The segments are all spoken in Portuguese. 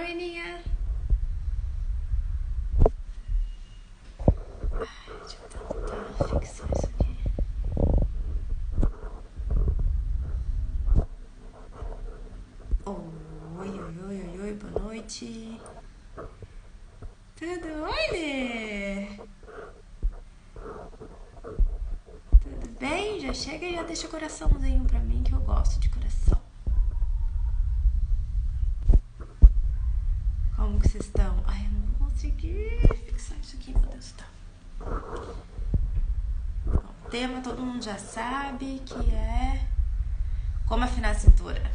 moreninha. Deixa eu tentar fixar isso aqui. Oi, boa noite. Tudo? Oi, Lê. Tudo bem? Já chega e já deixa o coraçãozinho pra mim, que eu gosto de coração. Como que vocês estão? Ai, eu não vou conseguir fixar isso aqui, meu Deus, tá. Bom, o tema todo mundo já sabe, que é como afinar a cintura.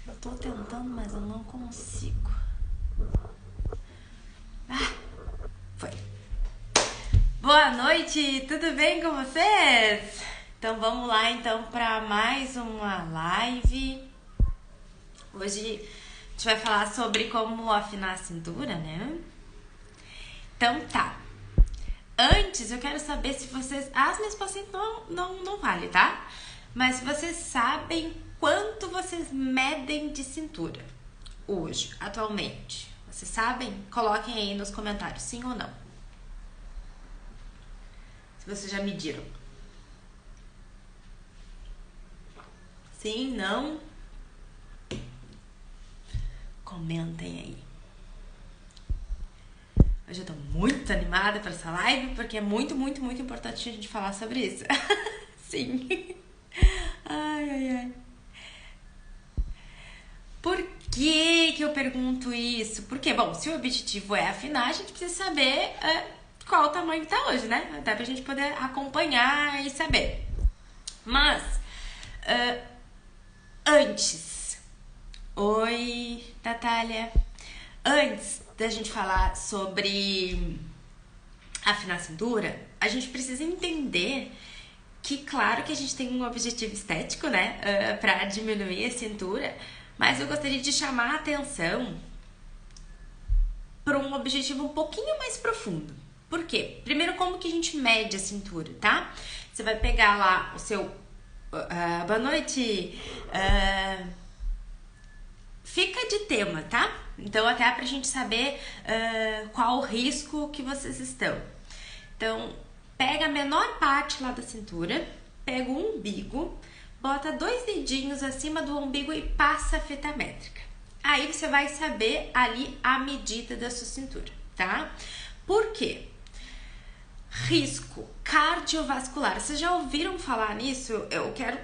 Eu tô tentando, mas eu não consigo. Foi. Boa noite, tudo bem com vocês? Então vamos lá então para mais uma live. Hoje a gente vai falar sobre como afinar a cintura, né? Então tá. Antes eu quero saber se vocês... As minhas pacientes não vale, tá? Mas se vocês sabem quanto vocês medem de cintura hoje, atualmente. Vocês sabem? Coloquem aí nos comentários, sim ou não. Se vocês já mediram. Sim, não? Comentem aí. Hoje eu tô muito animada para essa live, porque é muito importante a gente falar sobre isso. Sim. Ai. Por que eu pergunto isso? Porque, bom, se o objetivo é afinar, a gente precisa saber qual o tamanho que tá hoje, né? Até pra gente poder acompanhar e saber. Mas, antes... Oi, Natália. Antes da gente falar sobre afinar a cintura, a gente precisa entender que, claro que a gente tem um objetivo estético, né? Pra diminuir a cintura, mas eu gostaria de chamar a atenção para um objetivo um pouquinho mais profundo. Por quê? Primeiro, como que a gente mede a cintura, tá? Você vai pegar lá o seu... boa noite! Fica de tema, tá? Então, até pra gente saber qual o risco que vocês estão. Então, pega a menor parte lá da cintura, pega o umbigo, bota 2 dedinhos acima do umbigo e passa a fita métrica. Aí você vai saber ali a medida da sua cintura, tá? Por quê? Risco cardiovascular. Vocês já ouviram falar nisso? Eu quero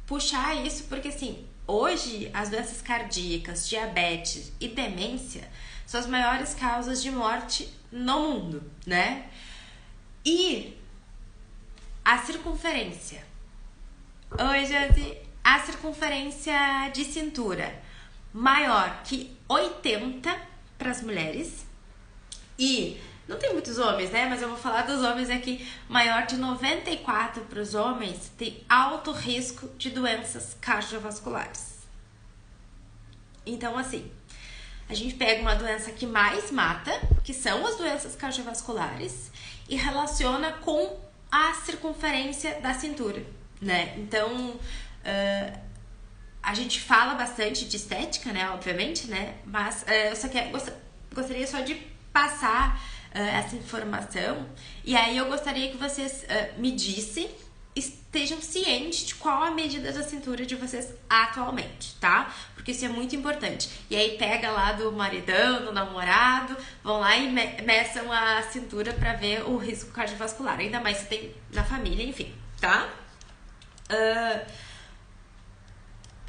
puxar isso porque, assim, hoje as doenças cardíacas, diabetes e demência são as maiores causas de morte no mundo, né? E a circunferência. Hoje, a circunferência de cintura maior que 80 para as mulheres e não tem muitos homens, né? Mas eu vou falar dos homens aqui. Maior de 94 para os homens tem alto risco de doenças cardiovasculares. Então, assim, a gente pega uma doença que mais mata, que são as doenças cardiovasculares, e relaciona com a circunferência da cintura, né? Então, a gente fala bastante de estética, né? Obviamente, né? Mas eu só gostaria só de passar essa informação. E aí eu gostaria que vocês medissem, estejam cientes de qual a medida da cintura de vocês atualmente, tá? Porque isso é muito importante. E aí pega lá do maridão, do namorado, vão lá e meçam a cintura pra ver o risco cardiovascular. Ainda mais se tem na família, enfim, tá?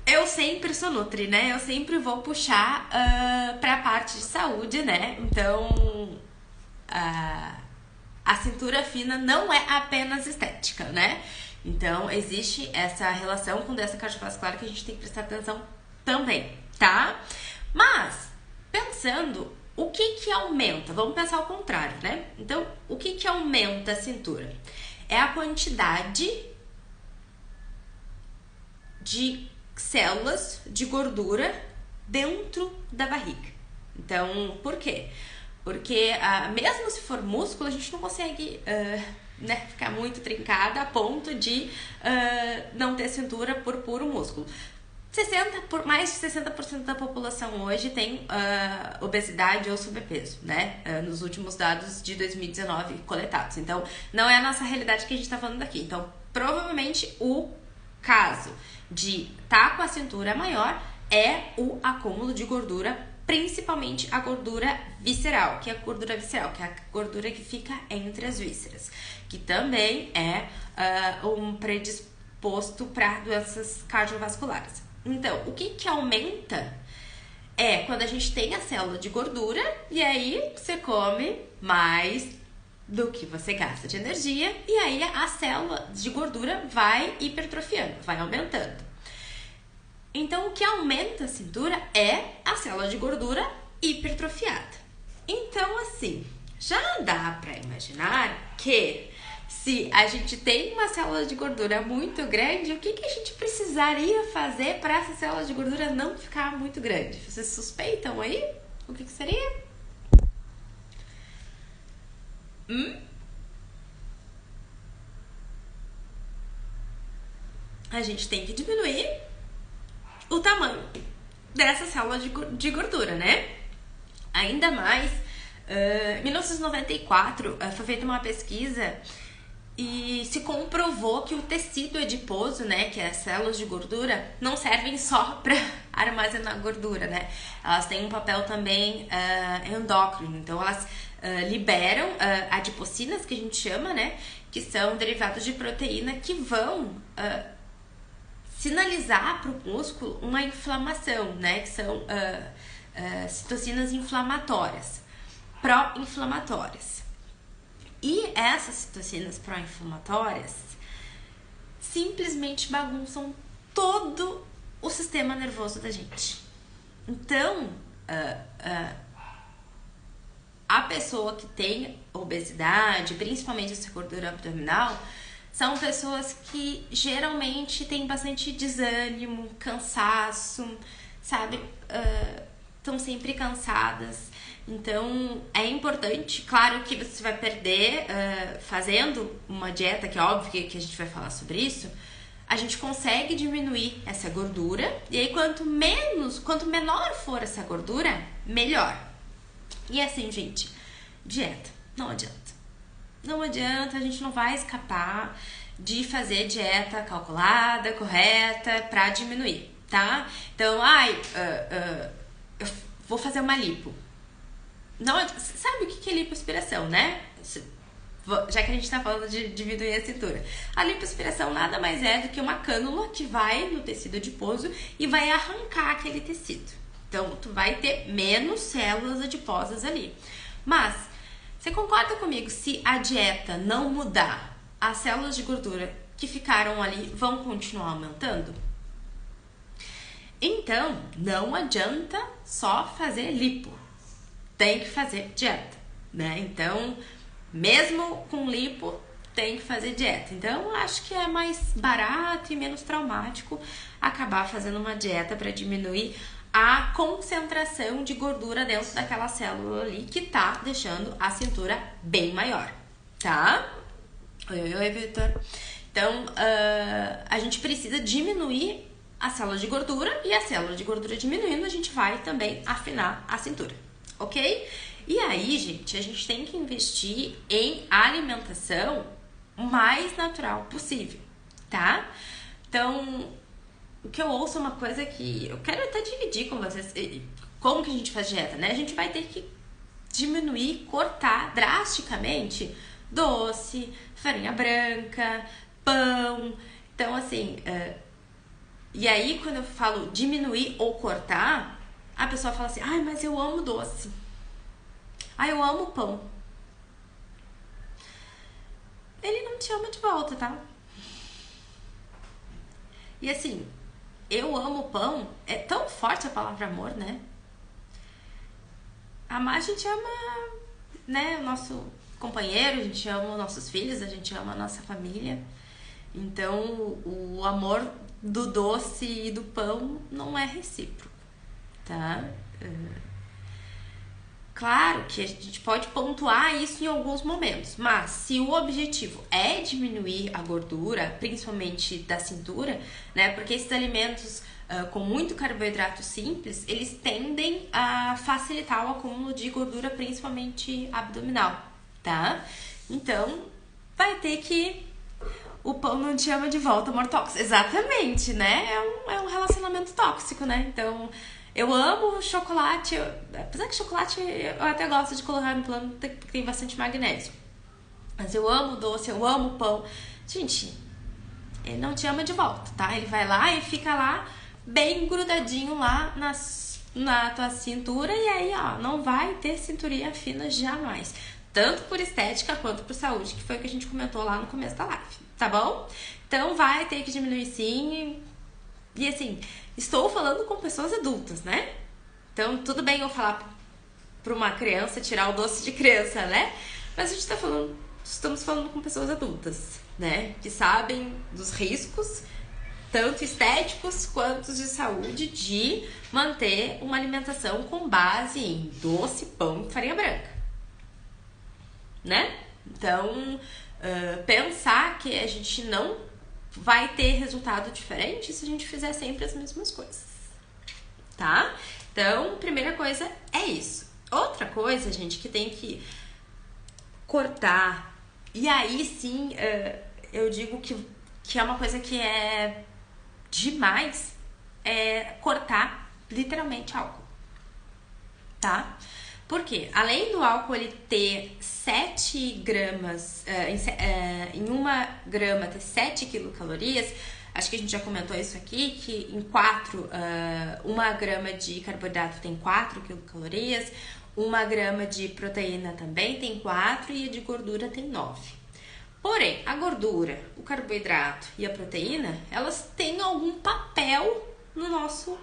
Eu sempre sou nutri, né? Eu sempre vou puxar pra parte de saúde, né? Então, a cintura fina não é apenas estética, né? Então, existe essa relação com doença cardiovascular que a gente tem que prestar atenção também, tá? Mas, pensando, o que aumenta? Vamos pensar ao contrário, né? Então, o que aumenta a cintura? É a quantidade de células de gordura dentro da barriga. Então, por quê? Porque mesmo se for músculo, a gente não consegue ficar muito trincada a ponto de não ter cintura por puro músculo. mais de 60% da população hoje tem obesidade ou sobrepeso, né? Nos últimos dados de 2019 coletados. Então, não é a nossa realidade que a gente tá falando aqui. Então, provavelmente, o caso de estar com a cintura maior é o acúmulo de gordura, principalmente a gordura visceral. Que é a gordura visceral? Que é a gordura que fica entre as vísceras. Que também é um predisposto para doenças cardiovasculares. Então, o que aumenta é quando a gente tem a célula de gordura e aí você come mais do que você gasta de energia e aí a célula de gordura vai hipertrofiando, vai aumentando. Então, o que aumenta a cintura é a célula de gordura hipertrofiada. Então, assim, já dá para imaginar que se a gente tem uma célula de gordura muito grande, o que a gente precisaria fazer para essa célula de gordura não ficar muito grande? Vocês suspeitam aí? O que seria? A gente tem que diminuir o tamanho dessa célula de gordura, né? Ainda mais, em 1994 foi feita uma pesquisa e se comprovou que o tecido adiposo, né, que é as células de gordura, não servem só para armazenar gordura, né? Elas têm um papel também endócrino, então elas liberam adipocinas, que a gente chama, né, que são derivados de proteína que vão sinalizar para o músculo uma inflamação, né, que são citocinas inflamatórias, pró-inflamatórias. E essas citocinas pró-inflamatórias simplesmente bagunçam todo o sistema nervoso da gente. Então, a pessoa que tem obesidade, principalmente essa gordura abdominal, são pessoas que geralmente têm bastante desânimo, cansaço, sabe? Estão sempre cansadas. Então, é importante, claro que você vai perder fazendo uma dieta, que é óbvio que a gente vai falar sobre isso, a gente consegue diminuir essa gordura, e aí quanto menor for essa gordura, melhor. E assim, gente, dieta, não adianta. Não adianta, a gente não vai escapar de fazer dieta calculada, correta, pra diminuir, tá? Então, eu vou fazer uma lipo. Não, sabe o que é lipoaspiração, né? Já que a gente tá falando de diminuir a cintura. A lipoaspiração nada mais é do que uma cânula que vai no tecido adiposo e vai arrancar aquele tecido. Então, tu vai ter menos células adiposas ali. Mas, você concorda comigo, se a dieta não mudar, as células de gordura que ficaram ali vão continuar aumentando? Então, não adianta só fazer lipo. Tem que fazer dieta, né? Então, mesmo com lipo, tem que fazer dieta. Então, acho que é mais barato e menos traumático acabar fazendo uma dieta para diminuir a concentração de gordura dentro daquela célula ali que tá deixando a cintura bem maior, tá? Oi, Vitor. Então, a gente precisa diminuir a célula de gordura e a célula de gordura diminuindo, a gente vai também afinar a cintura. Ok? E aí, gente, a gente tem que investir em alimentação o mais natural possível, tá? Então, o que eu ouço é uma coisa que eu quero até dividir com vocês. Como que a gente faz dieta, né? A gente vai ter que diminuir, cortar drasticamente doce, farinha branca, pão. Então, assim, e aí quando eu falo diminuir ou cortar, a pessoa fala assim, ai, mas eu amo doce. Ai, eu amo pão. Ele não te ama de volta, tá? E assim, eu amo pão, é tão forte a palavra amor, né? Amar, a gente ama, né, o nosso companheiro, a gente ama os nossos filhos, a gente ama a nossa família. Então, o amor do doce e do pão não é recíproco, tá? Claro que a gente pode pontuar isso em alguns momentos, mas se o objetivo é diminuir a gordura, principalmente da cintura, né? Porque esses alimentos com muito carboidrato simples, eles tendem a facilitar o acúmulo de gordura, principalmente abdominal, tá? Então, vai ter que... O pão não te ama de volta, amor tóxico. Exatamente, né? É um relacionamento tóxico, né? Então, eu amo chocolate. Apesar que chocolate eu até gosto de colocar no plano porque tem bastante magnésio. Mas eu amo doce, eu amo pão. Gente, ele não te ama de volta, tá? Ele vai lá e fica lá bem grudadinho lá na tua cintura. E aí, ó, não vai ter cinturinha fina jamais. Tanto por estética quanto por saúde, que foi o que a gente comentou lá no começo da live, tá bom? Então vai ter que diminuir sim. E assim, estou falando com pessoas adultas, né? Então tudo bem eu falar pra uma criança tirar o doce de criança, né? Mas a gente estamos falando com pessoas adultas, né? Que sabem dos riscos, tanto estéticos quanto de saúde, de manter uma alimentação com base em doce, pão e farinha branca. Né? Então, pensar que a gente não vai ter resultado diferente se a gente fizer sempre as mesmas coisas, tá? Então, primeira coisa é isso. Outra coisa, gente, que tem que cortar, e aí sim, eu digo que é uma coisa que é demais, é cortar literalmente álcool, tá? Porque além do álcool ele ter 7 gramas, em 1 grama ter 7 quilocalorias, acho que a gente já comentou isso aqui, que em 1 grama de carboidrato tem 4 quilocalorias, 1 grama de proteína também tem 4 e a de gordura tem 9. Porém, a gordura, o carboidrato e a proteína, elas têm algum papel no nosso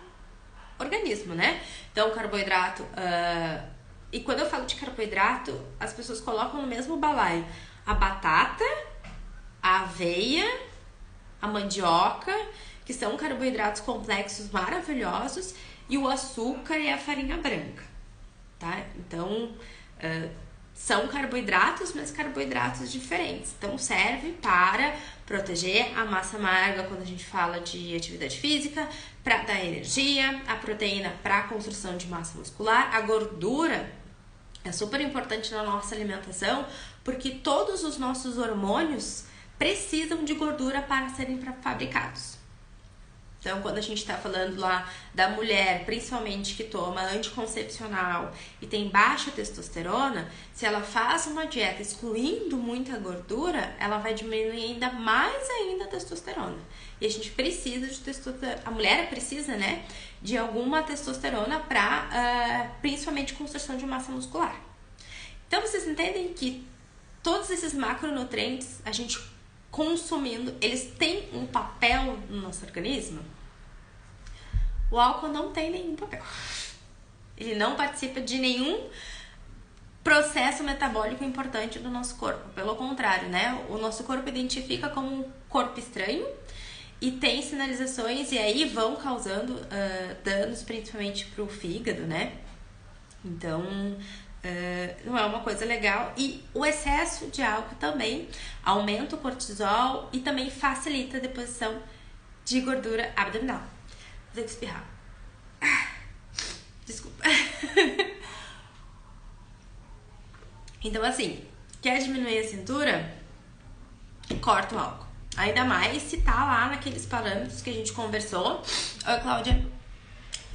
organismo, né? Então, o carboidrato... E quando eu falo de carboidrato, as pessoas colocam no mesmo balaio a batata, a aveia, a mandioca, que são carboidratos complexos maravilhosos, e o açúcar e a farinha branca, tá? Então, são carboidratos, mas carboidratos diferentes. Então, serve para proteger a massa magra quando a gente fala de atividade física, para dar energia, a proteína para a construção de massa muscular, a gordura é super importante na nossa alimentação, porque todos os nossos hormônios precisam de gordura para serem fabricados. Então, quando a gente está falando lá da mulher, principalmente que toma anticoncepcional e tem baixa testosterona, se ela faz uma dieta excluindo muita gordura, ela vai diminuir ainda mais ainda a testosterona. E a gente precisa de testosterona, a mulher precisa, né, de alguma testosterona para, principalmente, construção de massa muscular. Então, vocês entendem que todos esses macronutrientes, a gente consumindo, eles têm um papel no nosso organismo? O álcool não tem nenhum papel. Ele não participa de nenhum processo metabólico importante do nosso corpo. Pelo contrário, né? O nosso corpo identifica como um corpo estranho e tem sinalizações e aí vão causando danos, principalmente pro fígado, né? Então, não é uma coisa legal. E o excesso de álcool também aumenta o cortisol e também facilita a deposição de gordura abdominal. Vou ter que espirrar. Desculpa. Então, assim, quer diminuir a cintura? Corta o álcool. Ainda mais se tá lá naqueles parâmetros que a gente conversou, Cláudia,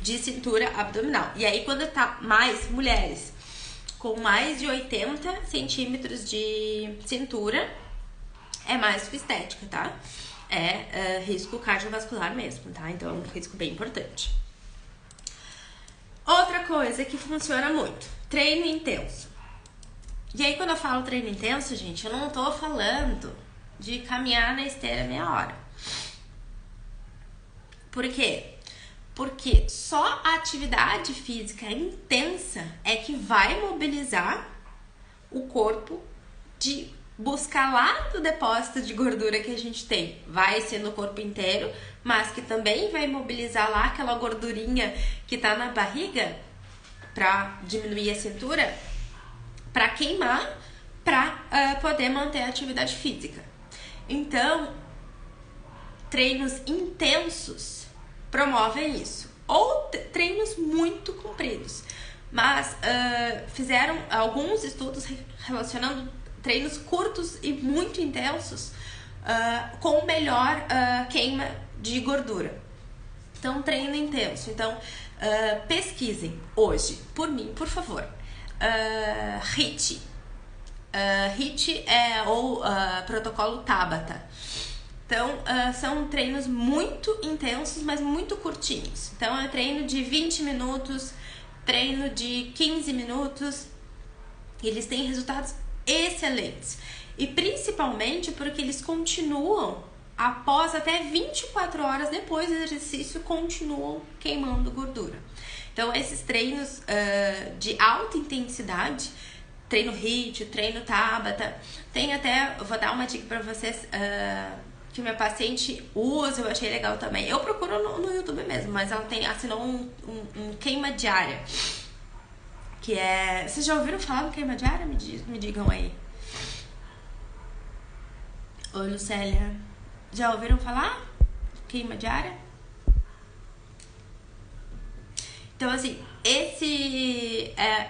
de cintura abdominal. E aí, quando tá mais mulheres com mais de 80 centímetros de cintura, é mais que estética, tá? É risco cardiovascular mesmo, tá? Então, é um risco bem importante. Outra coisa que funciona muito, treino intenso. E aí, quando eu falo treino intenso, gente, eu não tô falando de caminhar na esteira meia hora. Por quê? Porque só a atividade física intensa é que vai mobilizar o corpo de buscar lá do depósito de gordura que a gente tem. Vai ser no corpo inteiro, mas que também vai mobilizar lá aquela gordurinha que tá na barriga pra diminuir a cintura, pra queimar, pra poder manter a atividade física. Então, treinos intensos promovem isso. Ou treinos muito compridos. Mas fizeram alguns estudos relacionando treinos curtos e muito intensos com melhor queima de gordura. Então, treino intenso. Então, pesquisem hoje, por mim, por favor. HIIT. HIIT ou protocolo Tabata. Então, são treinos muito intensos, mas muito curtinhos. Então, é treino de 20 minutos, treino de 15 minutos. Eles têm resultados excelentes. E principalmente porque eles continuam após até 24 horas depois do exercício, continuam queimando gordura. Então, esses treinos de alta intensidade, treino HIIT, treino Tabata, tem até, eu vou dar uma dica para vocês que minha paciente usa, eu achei legal também. Eu procuro no YouTube mesmo, mas ela assinou um queima diária, que é... Vocês já ouviram falar do queima diária? Me digam aí. Oi, Lucélia. Já ouviram falar? Queima diária? Então, assim, esse é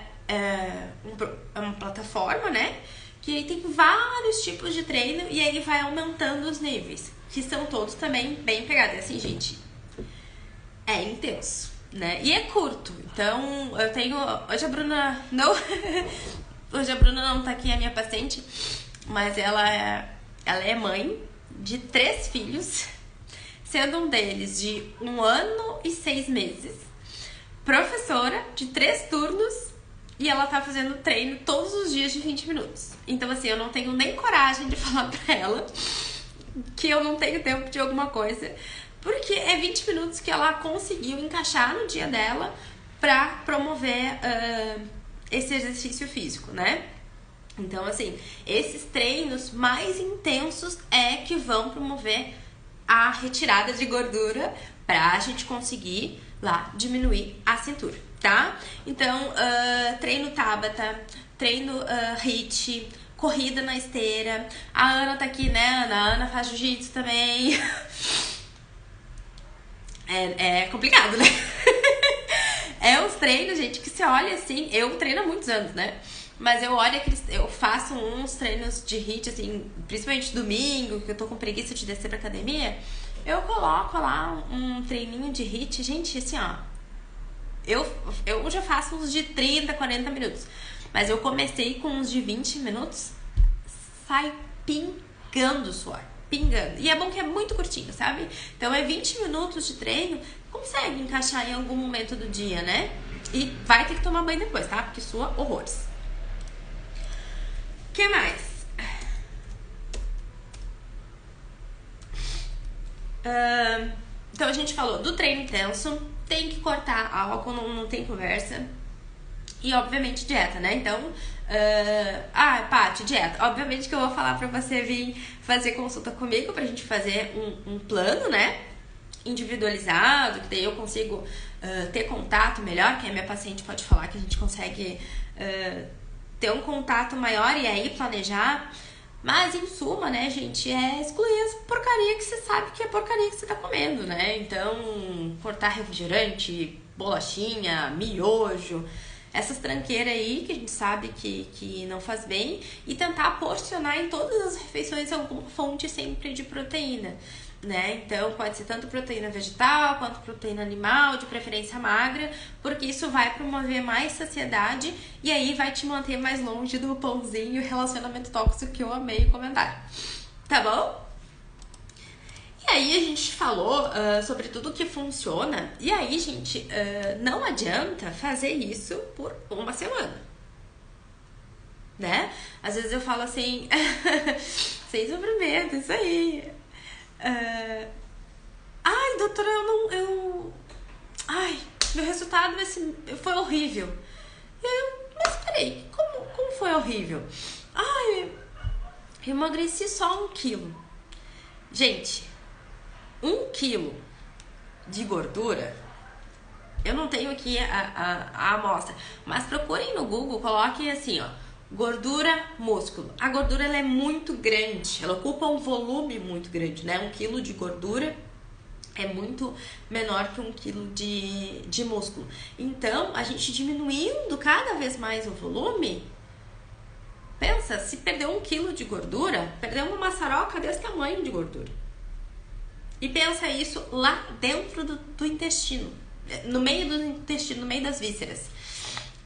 uma plataforma, né? Que aí tem vários tipos de treino e aí vai aumentando os níveis, que são todos também bem pegados. Assim, gente, é intenso, né? E é curto. Então, eu tenho... Hoje a Bruna não... Hoje a Bruna não tá aqui, a minha paciente, mas ela é mãe de 3 filhos, sendo um deles de 1 ano e 6 meses, professora de 3 turnos, e ela tá fazendo treino todos os dias de 20 minutos. Então, assim, eu não tenho nem coragem de falar pra ela que eu não tenho tempo de alguma coisa, porque é 20 minutos que ela conseguiu encaixar no dia dela pra promover esse exercício físico, né? Então, assim, esses treinos mais intensos é que vão promover a retirada de gordura pra gente conseguir lá diminuir a cintura, tá? Então, treino Tabata, treino HIIT, corrida na esteira. A Ana tá aqui, né, Ana? A Ana faz jiu-jitsu também. É complicado, né? É uns treinos, gente, que você olha assim... Eu treino há muitos anos, né? Mas eu olho eu faço uns treinos de HIIT, assim, principalmente domingo, que eu tô com preguiça de descer pra academia. Eu coloco lá um treininho de HIIT, gente, assim, ó. Eu já faço uns de 30, 40 minutos. Mas eu comecei com uns de 20 minutos, sai pingando o suor. Pingando. E é bom que é muito curtinho, sabe? Então é 20 minutos de treino, consegue encaixar em algum momento do dia, né? E vai ter que tomar banho depois, tá? Porque sua horrores. O que mais? Então a gente falou do treino intenso, tem que cortar álcool, não tem conversa. E obviamente dieta, né? Então, Paty, dieta. Obviamente que eu vou falar pra você vir fazer consulta comigo pra gente fazer um plano, né? Individualizado, que daí eu consigo ter contato melhor, que a minha paciente pode falar que a gente consegue ter um contato maior e aí planejar. Mas, em suma, né, gente, é excluir as porcaria que você sabe que é porcaria que você tá comendo, né? Então, cortar refrigerante, bolachinha, miojo, essas tranqueiras aí que a gente sabe que não faz bem, e tentar porcionar em todas as refeições alguma fonte sempre de proteína, né? Então, pode ser tanto proteína vegetal quanto proteína animal, de preferência magra, porque isso vai promover mais saciedade e aí vai te manter mais longe do pãozinho e relacionamento tóxico, que eu amei comentar. Tá bom? E aí a gente falou sobre tudo que funciona, e aí, gente, não adianta fazer isso por uma semana, né? Às vezes eu falo assim, sem sofrimento, isso aí. Ai, doutora, ai, meu resultado foi horrível. Mas peraí, como foi horrível? Ai, eu emagreci só 1 quilo. Gente, 1 quilo de gordura Eu não tenho aqui a amostra, mas procurem no Google, coloquem assim, ó, gordura, músculo. A gordura ela é muito grande, ela ocupa um volume muito grande, né? 1 quilo de gordura é muito menor que 1 quilo de músculo. Então, a gente diminuindo cada vez mais o volume, pensa, se perder 1 quilo de gordura, perdeu uma maçaroca desse tamanho de gordura. E pensa isso lá dentro do intestino, no meio do intestino, no meio das vísceras.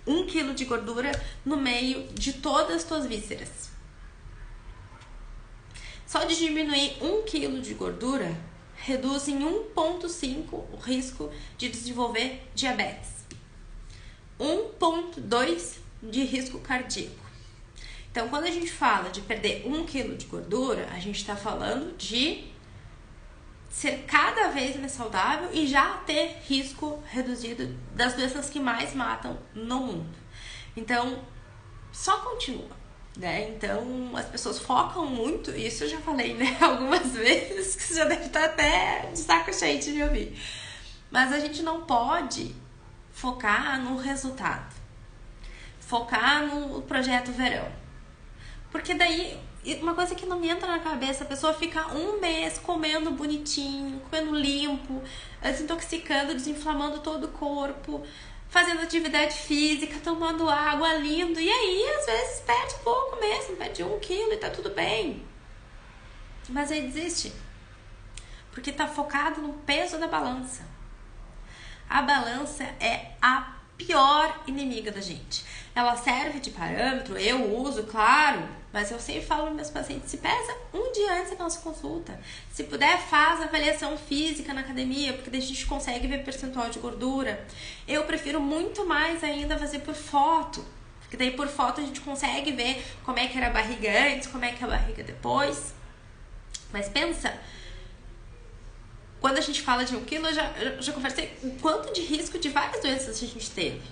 1 quilo de gordura no meio de todas as tuas vísceras. Só de diminuir 1 quilo de gordura, reduz em 1,5 o risco de desenvolver diabetes. 1,2 de risco cardíaco. Então, quando a gente fala de perder 1 quilo de gordura, a gente está falando de ser cada vez mais saudável e já ter risco reduzido das doenças que mais matam no mundo. Então, só continua, né? Então, as pessoas focam muito, isso eu já falei, né, algumas vezes, que você já deve estar até de saco cheio de me ouvir. Mas a gente não pode focar no resultado, focar no projeto verão. Porque daí, uma coisa que não me entra na cabeça, a pessoa fica 1 mês comendo bonitinho, comendo limpo, desintoxicando, desinflamando todo o corpo, fazendo atividade física, tomando água, lindo. E aí, às vezes, perde pouco mesmo, perde 1 quilo e tá tudo bem. Mas aí desiste. Porque tá focado no peso da balança. A balança é a pior inimiga da gente. Ela serve de parâmetro, eu uso, claro, mas eu sempre falo para meus pacientes, se pesa 1 dia antes da nossa consulta. Se puder, faz avaliação física na academia, porque daí a gente consegue ver percentual de gordura. Eu prefiro muito mais ainda fazer por foto, porque daí por foto a gente consegue ver como é que era a barriga antes, como é que é a barriga depois. Mas pensa, quando a gente fala de 1 quilo, eu já conversei o quanto de risco de várias doenças a gente teve,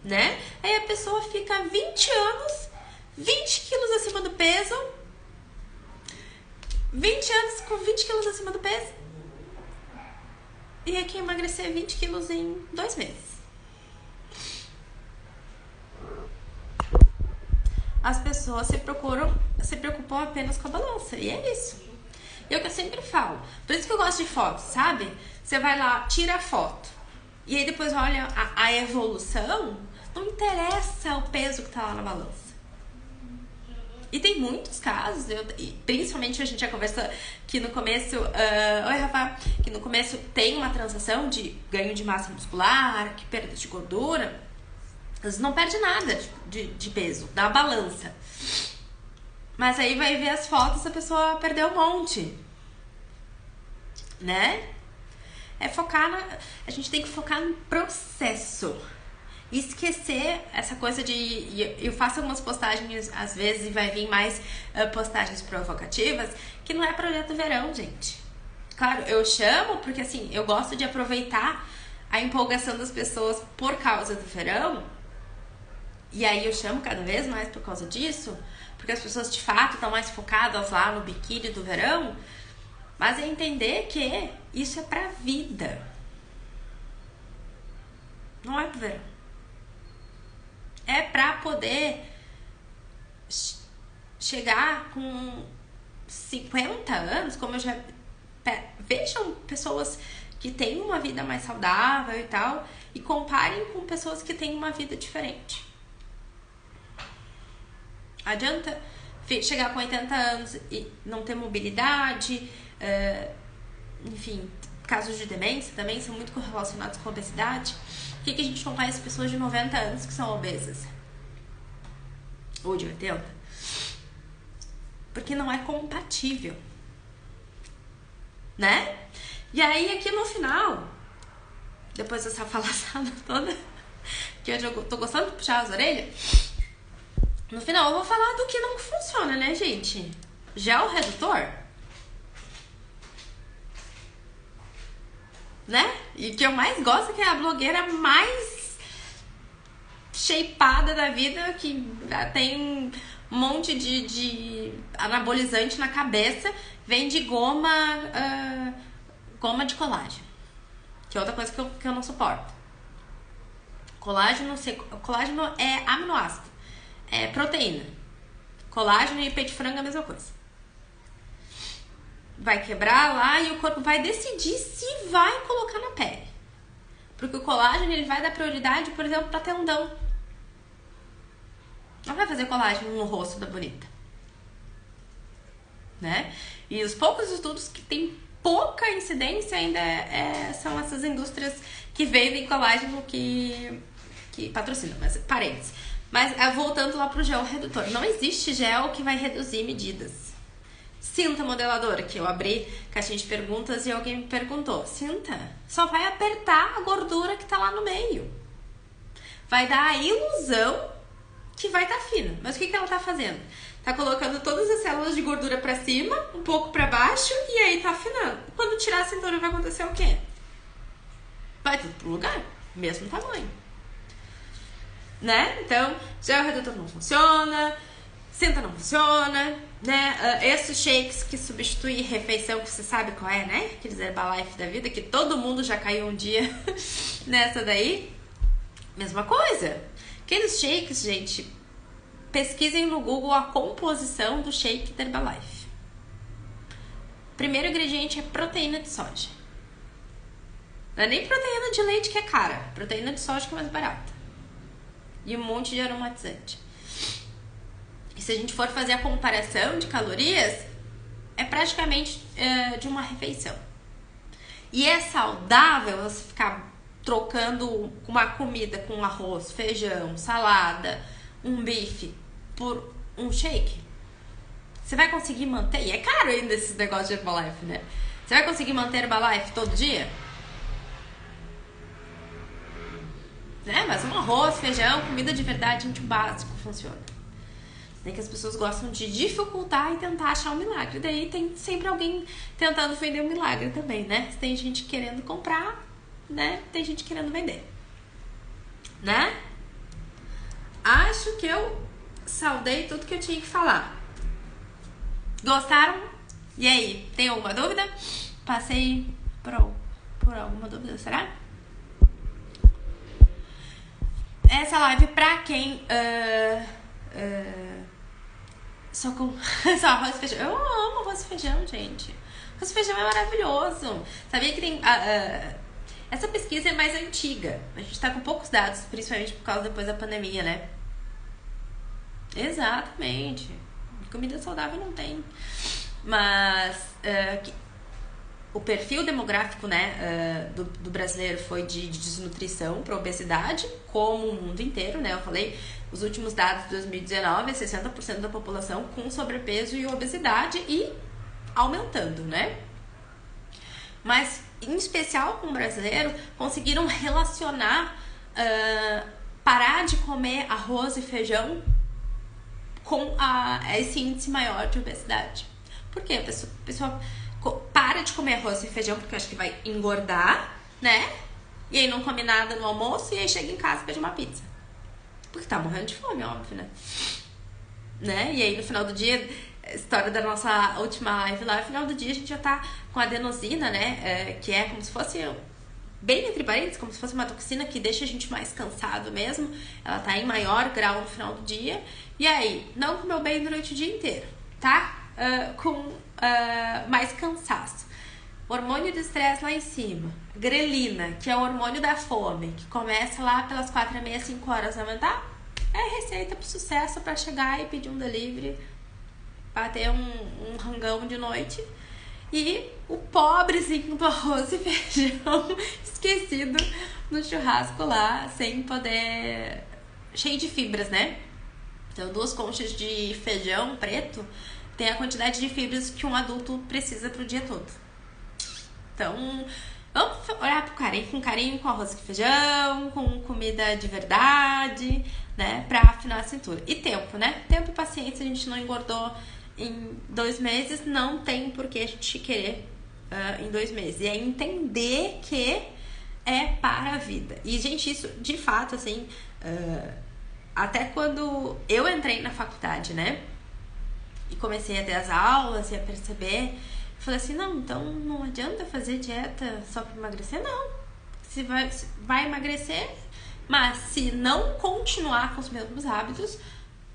né? Aí a pessoa fica 20 anos, 20 quilos acima do peso, 20 anos com 20 quilos acima do peso, e aí quer emagrecer 20 quilos em 2 meses. As pessoas se preocupam apenas com a balança, e é isso. E é o que eu sempre falo. Por isso que eu gosto de foto, sabe? Você vai lá, tira a foto. E aí depois olha a evolução. Não interessa o peso que tá lá na balança. E tem muitos casos, principalmente a gente já conversou que no começo... oi, Rafa. Que no começo tem uma transação de ganho de massa muscular, que perda de gordura. Mas não perde nada de peso, da balança. Mas aí vai ver as fotos, a pessoa perdeu um monte, né? É focar a gente tem que focar no processo. E esquecer essa coisa de... Eu faço algumas postagens, às vezes, e vai vir mais postagens provocativas, que não é projeto verão, gente. Claro, eu chamo porque, assim, eu gosto de aproveitar a empolgação das pessoas por causa do verão. E aí eu chamo cada vez mais por causa disso, porque as pessoas de fato estão mais focadas lá no biquíni do verão, mas é entender que isso é pra vida, não é pro verão, é pra poder chegar com 50 anos, como eu já... Vejam pessoas que têm uma vida mais saudável e tal, e comparem com pessoas que têm uma vida diferente. Adianta chegar com 80 anos e não ter mobilidade, enfim, casos de demência também são muito correlacionados com a obesidade. Por que a gente não conhece pessoas de 90 anos que são obesas? Ou de 80? Porque não é compatível, né? E aí aqui no final, depois dessa falaçada toda, que hoje eu tô gostando de puxar as orelhas, no final eu vou falar do que não funciona, né, gente? Gel redutor, né? E o que eu mais gosto é que é a blogueira mais shapeada da vida, que tem um monte de anabolizante na cabeça, vende goma de colágeno, que é outra coisa que eu não suporto. Colágeno é aminoácido, é proteína. Colágeno e peito de frango é a mesma coisa. Vai quebrar lá e o corpo vai decidir se vai colocar na pele. Porque o colágeno ele vai dar prioridade, por exemplo, para tendão. Não vai fazer colágeno no rosto da bonita, né? E os poucos estudos que tem pouca incidência ainda são essas indústrias que vendem colágeno que patrocinam, mas parênteses. Mas voltando lá pro gel redutor, não existe gel que vai reduzir medidas. Cinta modeladora, que eu abri caixinha de perguntas e alguém me perguntou. Cinta só vai apertar a gordura que tá lá no meio. Vai dar a ilusão que vai estar fina. Mas o que ela tá fazendo? Tá colocando todas as células de gordura pra cima, um pouco pra baixo e aí tá afinando. Quando tirar a cintura vai acontecer o quê? Vai tudo pro lugar, mesmo tamanho. Né? Então, gel redutor não funciona, cinta não funciona, né? Esses shakes que substituem refeição, que você sabe qual é, né? Aqueles Herbalife da vida, que todo mundo já caiu um dia nessa daí. Mesma coisa. Aqueles shakes, gente, pesquisem no Google a composição do shake da Herbalife. Primeiro ingrediente é proteína de soja. Não é nem proteína de leite que é cara, proteína de soja que é mais barata. E um monte de aromatizante. E se a gente for fazer a comparação de calorias, é praticamente de uma refeição. E é saudável você ficar trocando uma comida com arroz, feijão, salada, um bife por um shake? Você vai conseguir manter? E é caro ainda esses negócios de Herbalife, né? Você vai conseguir manter Herbalife todo dia? Né? Mas um arroz, feijão, comida de verdade, gente, o básico funciona. É que as pessoas gostam de dificultar e tentar achar um milagre. Daí tem sempre alguém tentando vender um milagre também, né? Tem gente querendo comprar, né? Tem gente querendo vender, né? Acho que eu saudei tudo que eu tinha que falar. Gostaram? E aí, tem alguma dúvida? Passei por alguma dúvida, será? Essa live pra quem só arroz e feijão. Eu amo arroz e feijão, gente. Arroz e feijão é maravilhoso. Sabia que tem essa pesquisa é mais antiga. A gente tá com poucos dados, principalmente por causa depois da pandemia, né? Exatamente. Comida saudável não tem. Mas o perfil demográfico, né, do brasileiro foi de desnutrição para obesidade, como o mundo inteiro, né? Eu falei, os últimos dados de 2019, 60% da população com sobrepeso e obesidade e aumentando, né? Mas, em especial com o brasileiro, conseguiram relacionar parar de comer arroz e feijão com esse índice maior de obesidade. Por quê? A pessoa para de comer arroz e feijão porque acha que vai engordar, né? E aí não come nada no almoço e aí chega em casa e pede uma pizza. Porque tá morrendo de fome, óbvio, né? E aí no final do dia, história da nossa última live lá, no final do dia a gente já tá com adenosina, né? Que é como se fosse, bem entre parênteses, como se fosse uma toxina que deixa a gente mais cansado mesmo. Ela tá em maior grau no final do dia. E aí, não comeu bem durante o dia inteiro, tá? Com mais cansaço. Hormônio de estresse lá em cima. Grelina, que é o hormônio da fome, que começa lá pelas 4h30, 5 horas a aumentar. É receita pro sucesso pra chegar e pedir um delivery, bater um rangão de noite. E o pobrezinho do arroz e feijão esquecido no churrasco lá, sem poder... cheio de fibras, né? Então, 2 conchas de feijão preto tem a quantidade de fibras que um adulto precisa pro dia todo. Então, vamos olhar com carinho, com arroz e feijão, com comida de verdade, né? Pra afinar a cintura. E tempo, né? Tempo e paciência. A gente não engordou em 2 meses, não tem por que a gente querer em 2 meses. E é entender que é para a vida. E, gente, isso, de fato, assim... até quando eu entrei na faculdade, né? E comecei a ter as aulas e a perceber, eu falei assim, não, então não adianta fazer dieta só pra emagrecer, não. Se vai emagrecer, Mas se não continuar com os mesmos hábitos,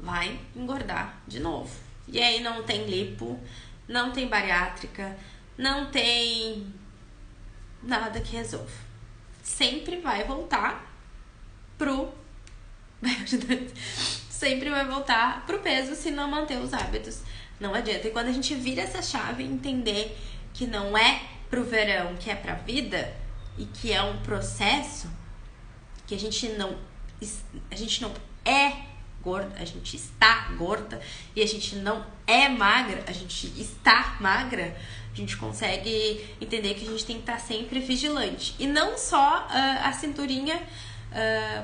vai engordar de novo. E aí não tem lipo, não tem bariátrica, não tem nada que resolva. Sempre vai voltar pro sempre vai voltar pro peso se não manter os hábitos. Não adianta. E quando a gente vira essa chave e entender que não é pro verão, que é pra vida e que é um processo, que a gente não é gorda, a gente está gorda, e a gente não é magra, a gente está magra, a gente consegue entender que a gente tem que estar sempre vigilante. E não só a cinturinha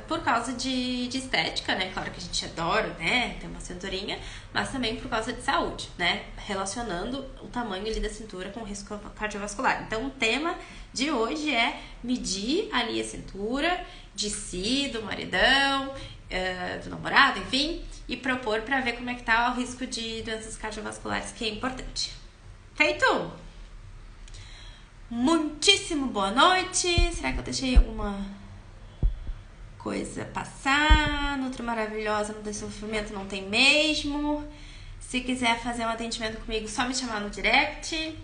por causa de estética, né? Claro que a gente adora, né, ter uma cinturinha, mas também por causa de saúde, né? Relacionando o tamanho ali da cintura com o risco cardiovascular. Então, o tema de hoje é medir ali a cintura de si, do maridão, do namorado, enfim, e propor pra ver como é que tá o risco de doenças cardiovasculares, que é importante. Feito? Muitíssimo boa noite. Será que eu deixei alguma coisa passar? Nutri maravilhosa, não tem sofrimento, não tem mesmo. Se quiser fazer um atendimento comigo, só me chamar no direct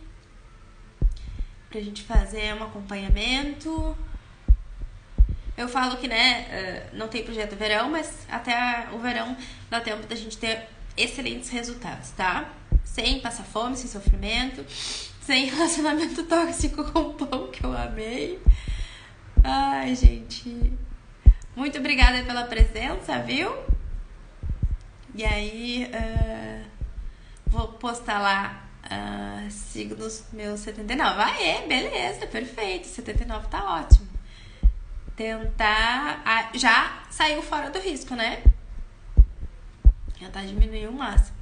pra gente fazer um acompanhamento. Eu falo que, né, não tem projeto verão, mas até o verão dá tempo da gente ter excelentes resultados, tá? Sem passar fome, sem sofrimento, sem relacionamento tóxico com pão, que eu amei. Ai, gente, muito obrigada pela presença, viu? E aí, vou postar lá signos meus 79. Aê, beleza, perfeito, 79 tá ótimo. Tentar... já saiu fora do risco, né? Tentar diminuir o máximo.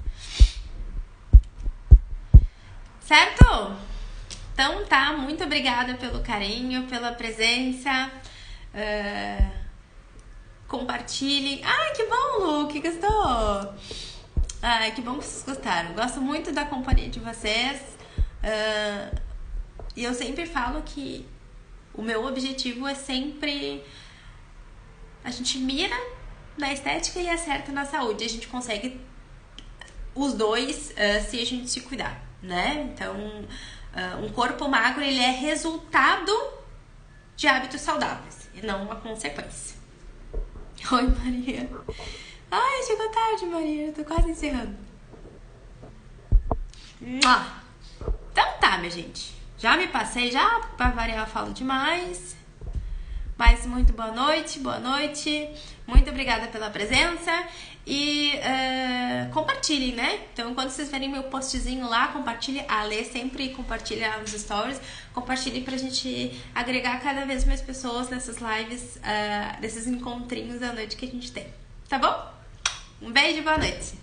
Certo? Então tá, muito obrigada pelo carinho, pela presença. Compartilhem. Ai, que bom, Lu, que gostou. Ai, que bom que vocês gostaram. Gosto muito da companhia de vocês. E eu sempre falo que o meu objetivo é sempre... a gente mira na estética e acerta na saúde. A gente consegue os dois se a gente se cuidar, né? Então, um corpo magro, ele é resultado de hábitos saudáveis e não uma consequência. Oi, Maria. Ai, chegou tarde, Maria. Eu tô quase encerrando. Então tá, minha gente. Já me passei, já pra variar eu falo demais. Mas muito boa noite, boa noite. Muito obrigada pela presença. E compartilhem, né? Então, quando vocês verem meu postzinho lá, compartilhe. A Lê sempre compartilha nos stories. Compartilhe pra gente agregar cada vez mais pessoas nessas lives, desses encontrinhos da noite que a gente tem. Tá bom? Um beijo e boa noite.